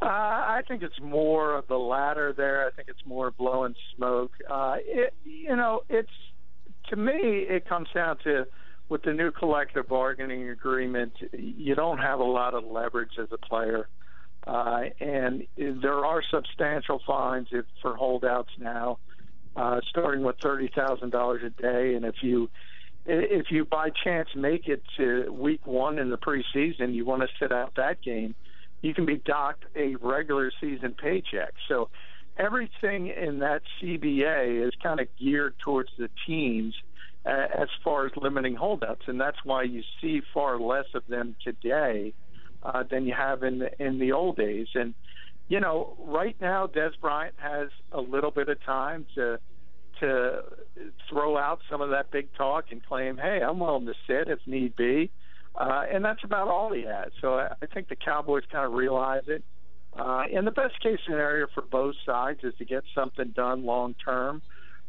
I think it's more of the latter there. I think it's more blowing smoke. It's to me, it comes down to with the new collective bargaining agreement, you don't have a lot of leverage as a player. And there are substantial fines for holdouts now, starting with $30,000 a day. And if you by chance make it to week 1 in the preseason, you want to sit out that game, you can be docked a regular season paycheck. So everything in that CBA is kind of geared towards the teams as far as limiting holdouts, and that's why you see far less of them today than you have in the old days. And right now, Dez Bryant has a little bit of time to throw out some of that big talk and claim, hey, I'm willing to sit if need be, and that's about all he has. So I think the Cowboys kind of realize it. And the best case scenario for both sides is to get something done long term.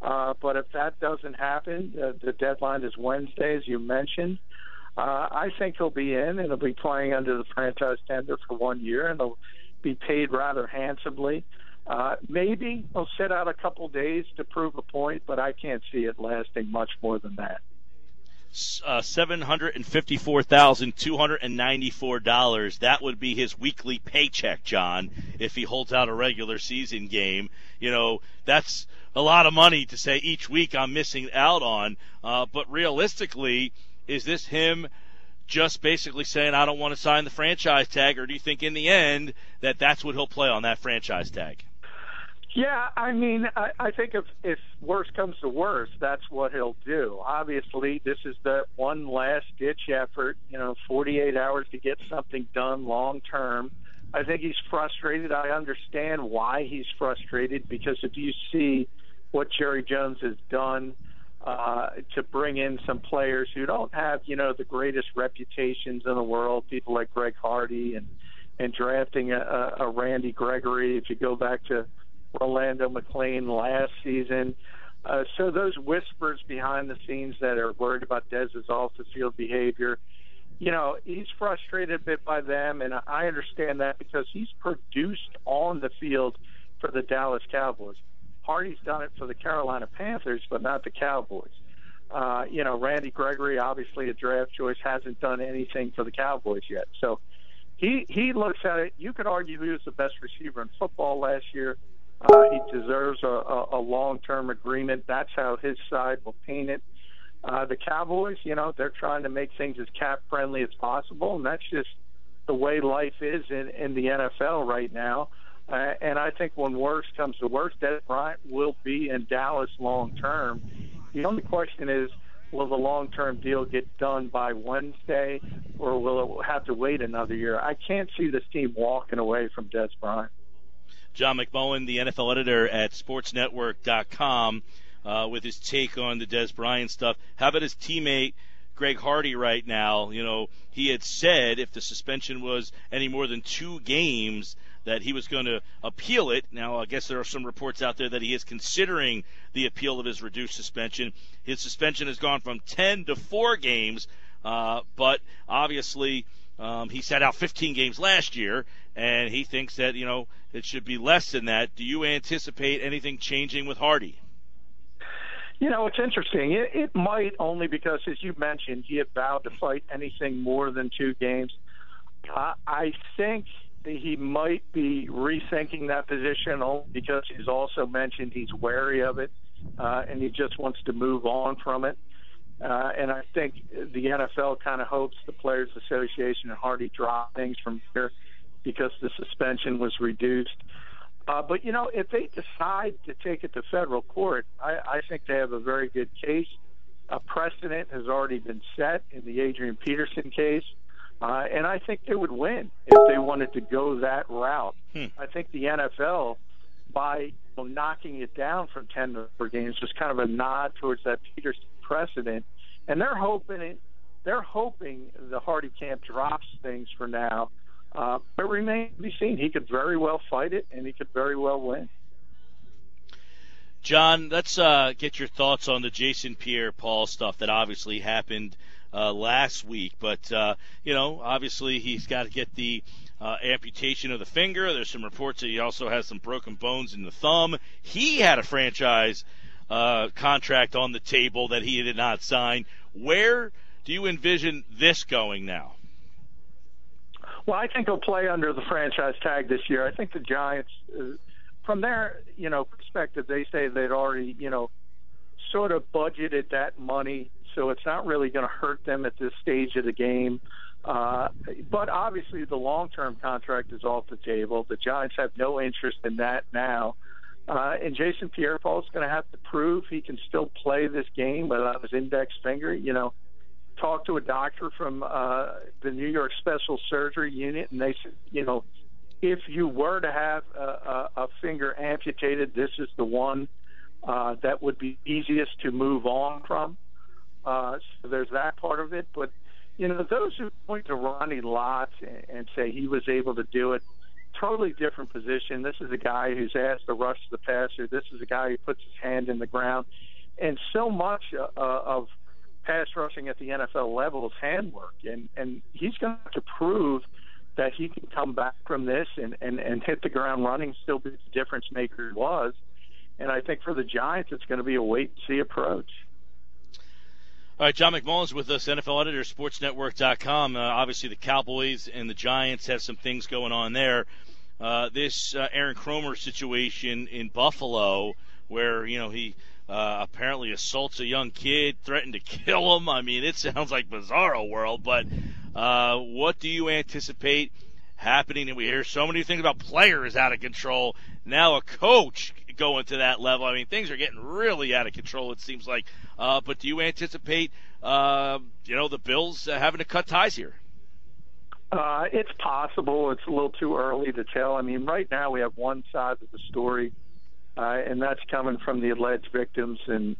But if that doesn't happen, the deadline is Wednesday, as you mentioned. I think he'll be in, and he'll be playing under the franchise tender for 1 year, and he'll be paid rather handsomely. Maybe he'll sit out a couple days to prove a point, but I can't see it lasting much more than that. $754,294. That would be his weekly paycheck, John, if he holds out a regular season game. That's a lot of money to say each week I'm missing out on. But realistically, is this him just basically saying, I don't want to sign the franchise tag, or do you think in the end that that's what he'll play on, that franchise tag? Yeah, I mean, I think if worse comes to worse, that's what he'll do. Obviously, this is the one last-ditch effort, 48 hours to get something done long-term. I think he's frustrated. I understand why he's frustrated, because if you see what Jerry Jones has done to bring in some players who don't have, the greatest reputations in the world, people like Greg Hardy and drafting a Randy Gregory, if you go back to Orlando McLean last season. So those whispers behind the scenes that are worried about Dez's off-the-field behavior, he's frustrated a bit by them, and I understand that because he's produced on the field for the Dallas Cowboys. Hardy's done it for the Carolina Panthers, but not the Cowboys. Randy Gregory, obviously a draft choice, hasn't done anything for the Cowboys yet. So he looks at it. You could argue he was the best receiver in football last year. He deserves a long-term agreement. That's how his side will paint it. The Cowboys, they're trying to make things as cap-friendly as possible, and that's just the way life is in the NFL right now. And I think when worse comes to worse, Dez Bryant will be in Dallas long-term. The only question is, will the long-term deal get done by Wednesday, or will it have to wait another year? I can't see this team walking away from Dez Bryant. John McMullen, the NFL editor at sportsnetwork.com, with his take on the Dez Bryant stuff. How about his teammate, Greg Hardy, right now? He had said if the suspension was any more than 2 games, that he was going to appeal it. Now, I guess there are some reports out there that he is considering the appeal of his reduced suspension. His suspension has gone from 10 to 4 games, but obviously he sat out 15 games last year, and he thinks that, it should be less than that. Do you anticipate anything changing with Hardy? It's interesting. It might, only because, as you mentioned, he had vowed to fight anything more than 2 games. I think he might be rethinking that position only because he's also mentioned he's wary of it, and he just wants to move on from it. And I think the NFL kind of hopes the Players Association and Hardy drop things from here because the suspension was reduced. But, if they decide to take it to federal court, I think they have a very good case. A precedent has already been set in the Adrian Peterson case. And I think they would win if they wanted to go that route. I think the NFL, by knocking it down from 10 to 4 games, was kind of a nod towards that Peterson precedent. And they're hoping the Hardy camp drops things for now. But it remains to be seen. He could very well fight it, and he could very well win. John, let's get your thoughts on the Jason Pierre-Paul stuff that obviously happened last week. But, obviously he's got to get the amputation of the finger. There's some reports that he also has some broken bones in the thumb. He had a franchise contract on the table that he did not sign. Where do you envision this going now? Well, I think he'll play under the franchise tag this year. I think the Giants, from their, perspective, they say they'd already, sort of budgeted that money, so it's not really going to hurt them at this stage of the game. But obviously the long-term contract is off the table. The Giants have no interest in that now. And Jason Pierre-Paul is going to have to prove he can still play this game without his index finger. Talk to a doctor from the New York Special Surgery Unit, and they said, if you were to have a finger amputated, this is the one that would be easiest to move on from. So there's that part of it. But, those who point to Ronnie Lott and say he was able to do it, totally different position. This is a guy who's asked to rush the passer. This is a guy who puts his hand in the ground. And so much of pass rushing at the NFL level is handwork. And he's going to have to prove that he can come back from this and hit the ground running, still be the difference maker he was. And I think for the Giants, it's going to be a wait-and-see approach. All right, John McMullen's with us, NFL editor, sportsnetwork.com. Obviously, the Cowboys and the Giants have some things going on there. This Aaron Cromer situation in Buffalo, where, he apparently assaults a young kid, threatened to kill him. I mean, it sounds like Bizarro World, but what do you anticipate happening? And we hear so many things about players out of control. Now a coach going to that level. I mean, things are getting really out of control, it seems like. But do you anticipate, the Bills having to cut ties here? It's possible. It's a little too early to tell. I mean, right now we have one side of the story, and that's coming from the alleged victims. And,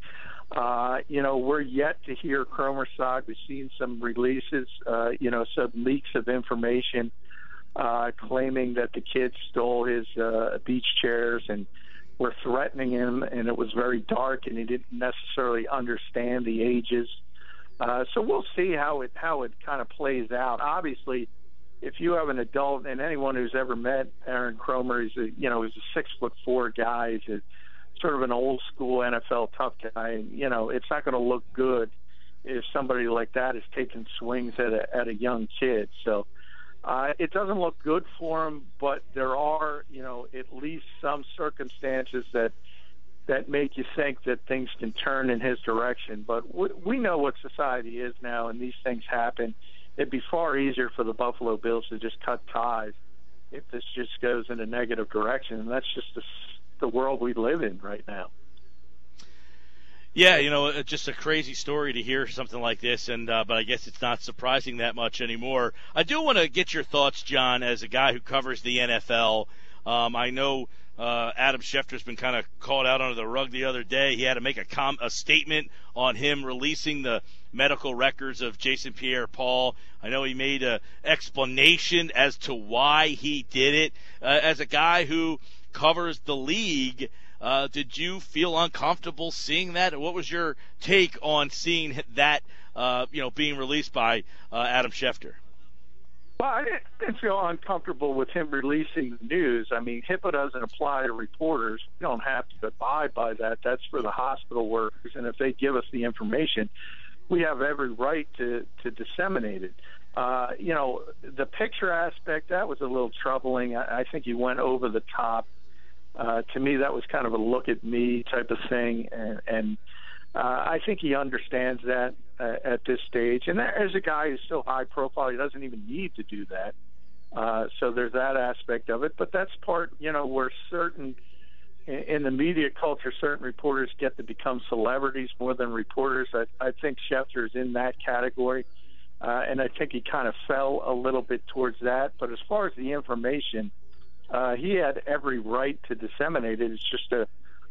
we're yet to hear Cromer's side. We've seen some releases, some leaks of information claiming that the kids stole his beach chairs and were threatening him, and it was very dark, and he didn't necessarily understand the ages. So we'll see how it kind of plays out. Obviously, if you have an adult, and anyone who's ever met Aaron Cromer, he's a 6'4" guy. He's sort of an old school NFL tough guy. And, it's not going to look good if somebody like that is taking swings at a young kid. So it doesn't look good for him, but there are, at least some circumstances that make you think that things can turn in his direction. But we know what society is now, and these things happen. It'd be far easier for the Buffalo Bills to just cut ties if this just goes in a negative direction, and that's just the world we live in right now. Yeah, just a crazy story to hear something like this, and but I guess it's not surprising that much anymore. I do want to get your thoughts, John, as a guy who covers the NFL. I know Adam Schefter's been kind of called out under the rug the other day. He had to make a statement on him releasing the medical records of Jason Pierre-Paul. I know he made an explanation as to why he did it. As a guy who covers the league, did you feel uncomfortable seeing that? What was your take on seeing that, being released by Adam Schefter? Well, I didn't feel uncomfortable with him releasing the news. I mean, HIPAA doesn't apply to reporters. We don't have to abide by that. That's for the hospital workers, and if they give us the information, we have every right to disseminate it. The picture aspect, that was a little troubling. I think he went over the top. To me, that was kind of a look at me type of thing, and I think he understands that at this stage. And as a guy who's so high profile, he doesn't even need to do that. So there's that aspect of it. But that's part, where certain, in the media culture, certain reporters get to become celebrities more than reporters. I think Schefter is in that category, and I think he kind of fell a little bit towards that. But as far as the information, he had every right to disseminate it. It's just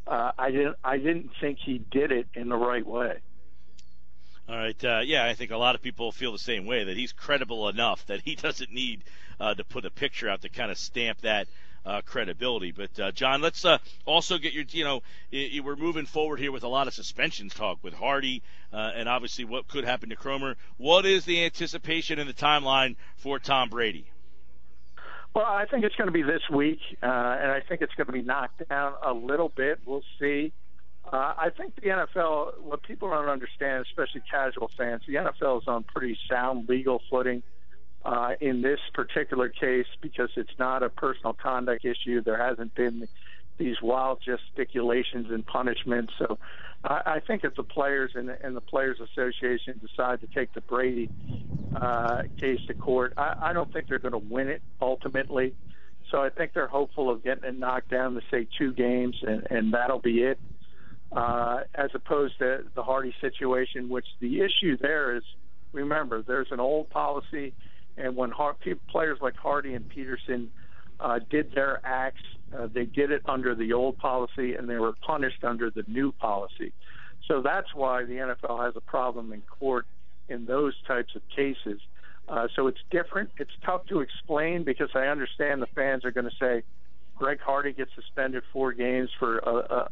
I didn't think he did it in the right way. All right. I think a lot of people feel the same way, that he's credible enough that he doesn't need to put a picture out to kind of stamp that credibility. But, John, let's also get your, we're moving forward here with a lot of suspensions talk with Hardy and obviously what could happen to Cromer. What is the anticipation and the timeline for Tom Brady? Well, I think it's going to be this week, and I think it's going to be knocked down a little bit. We'll see. I think the NFL, what people don't understand, especially casual fans, the NFL is on pretty sound legal footing in this particular case because it's not a personal conduct issue. There hasn't been these wild gesticulations and punishments. So I think if the players and the Players Association decide to take the Brady case to court, I don't think they're going to win it ultimately. So I think they're hopeful of getting it knocked down to, say, 2 games, and that'll be it. As opposed to the Hardy situation, which the issue there is, remember, there's an old policy, and when players like Hardy and Peterson did their acts, they did it under the old policy, and they were punished under the new policy. So that's why the NFL has a problem in court in those types of cases. So it's different. It's tough to explain because I understand the fans are going to say, Greg Hardy gets suspended 4 games for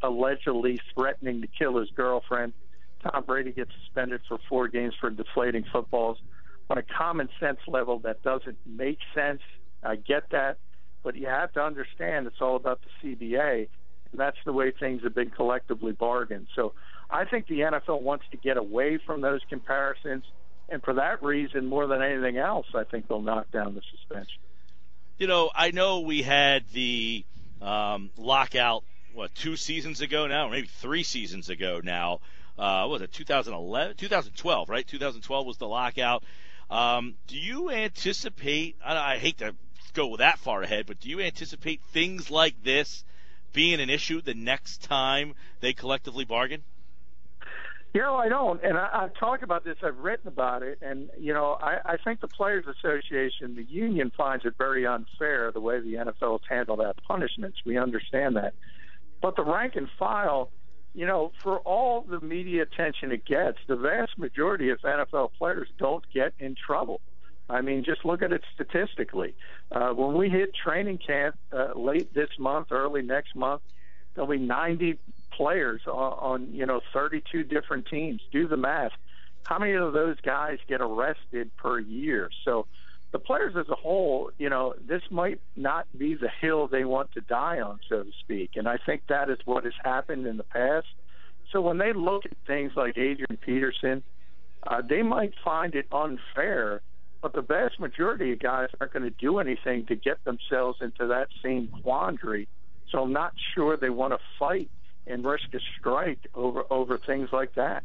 allegedly threatening to kill his girlfriend. Tom Brady gets suspended for 4 games for deflating footballs. On a common sense level, that doesn't make sense. I get that. But you have to understand it's all about the CBA, and that's the way things have been collectively bargained. So I think the NFL wants to get away from those comparisons, and for that reason, more than anything else, I think they'll knock down the suspension. You know, I know we had the lockout, 2 seasons ago now, or maybe 3 seasons ago now. What was it, 2011? 2012, right? 2012 was the lockout. Do you anticipate, I hate to go that far ahead, but do you anticipate things like this being an issue the next time they collectively bargain? I don't, and I've talked about this, I've written about it, and, I think the Players Association, the union, finds it very unfair the way the NFL has handled that punishments. We understand that. But the rank and file, for all the media attention it gets, the vast majority of NFL players don't get in trouble. I mean, just look at it statistically. When we hit training camp late this month, early next month, there'll be 90 players on 32 different teams. Do the math. How many of those guys get arrested per year? So the players as a whole, this might not be the hill they want to die on, so to speak. And I think that is what has happened in the past. So when they look at things like Adrian Peterson, they might find it unfair, but the vast majority of guys aren't going to do anything to get themselves into that same quandary. So I'm not sure they want to fight and risk a strike over things like that.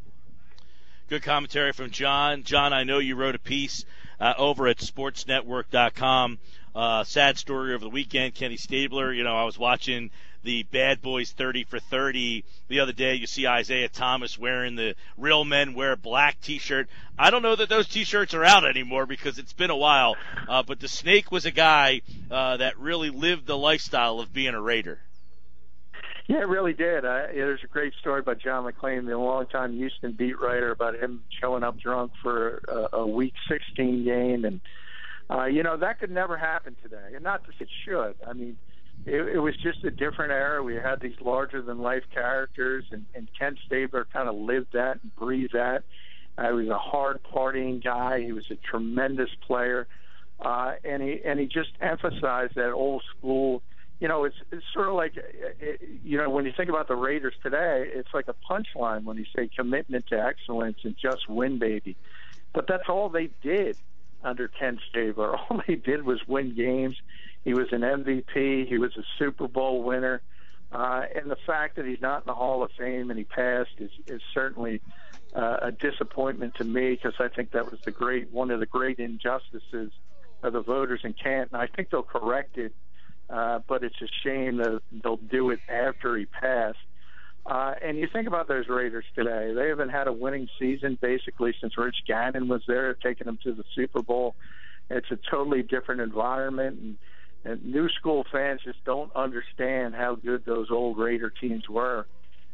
Good commentary from John. John, I know you wrote a piece over at sportsnetwork.com. Sad story over the weekend. Kenny Stabler, I was watching the Bad Boys 30 for 30 the other day. You see Isaiah Thomas wearing the Real Men Wear Black T-shirt. I don't know that those T-shirts are out anymore because it's been a while. But the Snake was a guy that really lived the lifestyle of being a Raider. Yeah, it really did. There's a great story by John McClain, the longtime Houston beat writer, about him showing up drunk for a Week 16 game. And, that could never happen today. And not that it should. I mean, it was just a different era. We had these larger-than-life characters, and Ken Stabler kind of lived that and breathed that. He was a hard-partying guy. He was a tremendous player. And he just emphasized that old school. It's sort of like, when you think about the Raiders today, it's like a punchline when you say commitment to excellence and just win, baby. But that's all they did under Ken Stabler. All they did was win games. He was an MVP. He was a Super Bowl winner. And the fact that he's not in the Hall of Fame and he passed is certainly a disappointment to me because I think that was one of the great injustices of the voters in Canton. I think they'll correct it. But it's a shame that they'll do it after he passed. And you think about those Raiders today. They haven't had a winning season basically since Rich Gannon was there, taking them to the Super Bowl. It's a totally different environment, and new school fans just don't understand how good those old Raider teams were.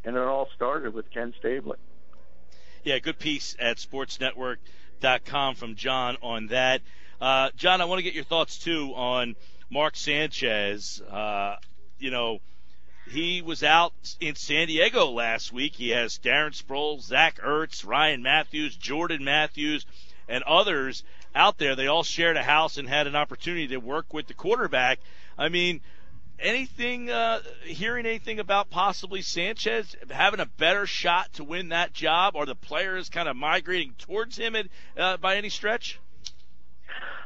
And it all started with Ken Stabler. Yeah, good piece at sportsnetwork.com from John on that. John, I want to get your thoughts, too, on Mark Sanchez. He was out in San Diego last week. He has Darren Sproles, Zach Ertz, Ryan Matthews, Jordan Matthews, and others out there. They all shared a house and had an opportunity to work with the quarterback. I mean, hearing anything about possibly Sanchez having a better shot to win that job, or the players kind of migrating towards him by any stretch?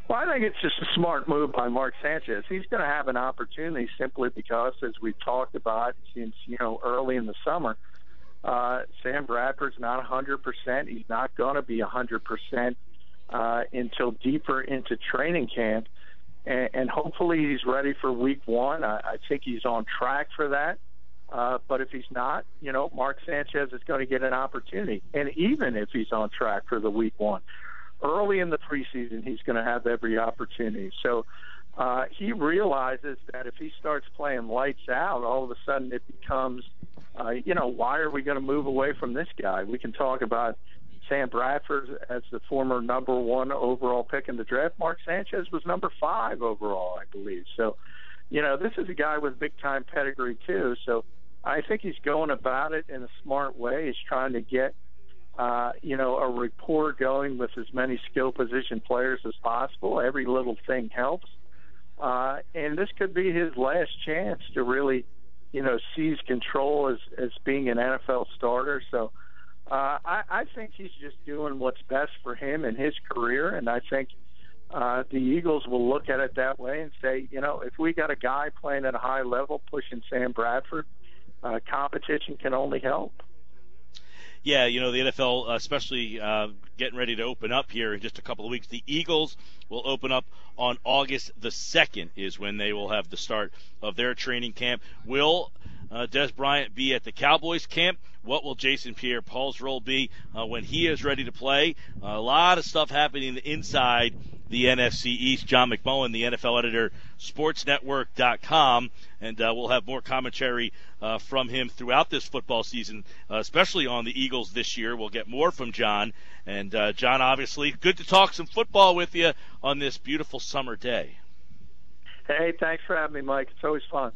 Well, I think it's just a smart move by Mark Sanchez. He's going to have an opportunity simply because, as we've talked about since, early in the summer, Sam Bradford's not 100%. He's not going to be 100% until deeper into training camp. And hopefully he's ready for week one. I think he's on track for that. But if he's not, Mark Sanchez is going to get an opportunity. And even if he's on track for the week one, early in the preseason, he's going to have every opportunity. So he realizes that if he starts playing lights out, all of a sudden it becomes, why are we going to move away from this guy? We can talk about Sam Bradford as the former number 1 overall pick in the draft. Mark Sanchez was number 5 overall, I believe. So, this is a guy with big-time pedigree too. So I think he's going about it in a smart way. He's trying to get, a rapport going with as many skill position players as possible. Every little thing helps. And this could be his last chance to really, seize control as being an NFL starter. So, I think he's just doing what's best for him and his career, and I think the Eagles will look at it that way and say, if we got a guy playing at a high level pushing Sam Bradford, competition can only help. Yeah, the NFL, especially getting ready to open up here in just a couple of weeks. The Eagles will open up on August the 2nd is when they will have the start of their training camp. Will Dez Bryant be at the Cowboys camp? What will Jason Pierre-Paul's role be when he is ready to play? A lot of stuff happening inside the NFC East. John McMullen, the NFL editor, sportsnetwork.com, and we'll have more commentary from him throughout this football season, especially on the Eagles this year. We'll get more from John. And, John, obviously, good to talk some football with you on this beautiful summer day. Hey, thanks for having me, Mike. It's always fun.